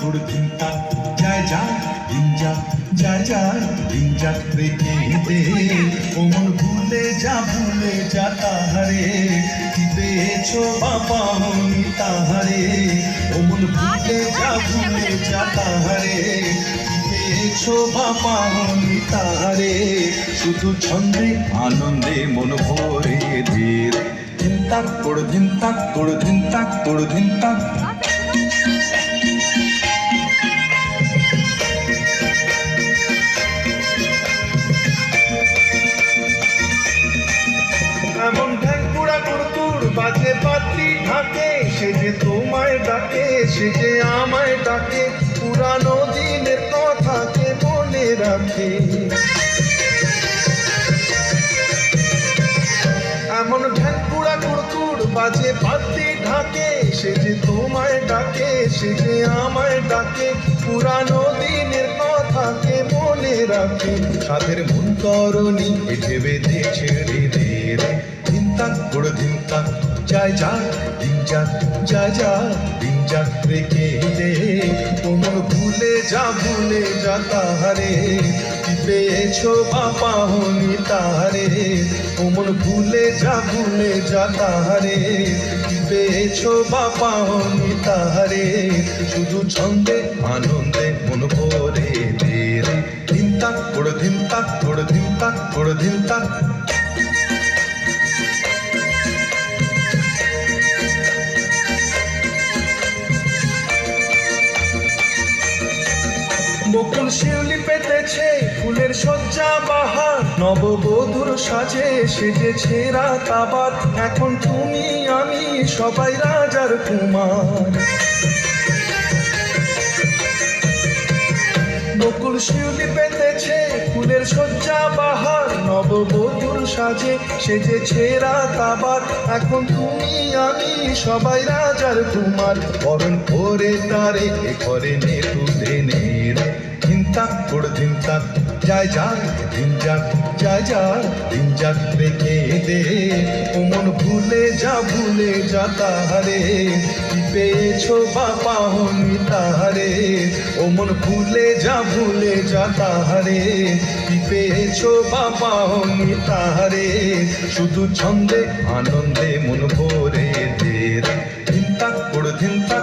তোড় ধিনতা যায় যায় দিনজা যায় যায় দিনজা রেখে দে ও মন ভুলে যা তাহারে কি পেয়েছো বাবা হনি তাহারে ও মন ভুলে যা তাহারে কি পেয়েছো বাবা হনি তাহারে শুধু ছন্দে আনন্দে মন ভরে ধীর ধিনতাক তোড় ধিনতাক তোড় ধিনতাক তোড় ধিনতাক এমন ঢ্যাঙ্কুড়া কুড়কুড় বাজে পাতি ঢাকে সে যে তোমায় ডাকে সে যে আমায় ডাকে পুরানো দিনের কথাকে মনে রাখে এমন ঢ্যাঙ্কুড়া কুড়কুড় বাজে পাতি ঢাকে সে যে তোমায় ডাকে সে যে আমায় ডাকে পুরানো দিনের কথাকে মনে রাখে সাধের মন করণী এঠে বেঁধে ছেড়ে দে রে ধিনতাক তোড় ধিনতাক যায় যায় দিন যাক যায় যায় দিন যাক রেখে দে ও মন ভুলে যা তাহারে কি পেয়েছো বাবা হনি তাহারে ও মন ভুলে যা তাহারে কি পেয়েছো বাবা হনি তাহারে শুধু ছন্দে আনন্দে মন ভরে দে রে ধিনতাক তোড় ধিনতাক তোড় ধিনতাক তোড় ধিনতাক বকুল শিউলি পেতেছে ফুলের সজ্জা বাহার নববধূর সাজে সেজেছে রাত আবার এখন তুমি আমি সবাই রাজার কুমার বকুল শিউলি পেতেছে ফুলের সজ্জা বাহার নববধূর সাজে সেজেছে রাত আবার এখন তুমি আমি সবাই রাজার কুমার বরণ করে তারে এ করে নে তুলে নে রে ধিনতাক তোড় ধিনতাক যায় যায় দিন যাক যায় যায় দিন যাক রেখে দে ও মন ভুলে যা তাহারে কি পেয়েছো বাবা হনি তাহারে ও মন ভুলে যা তাহারে কি পেয়েছো বাবা হনি তাহারে শুধু ছন্দে আনন্দে মন ভরে দে রে ধিনতাক তোড় ধিনতাক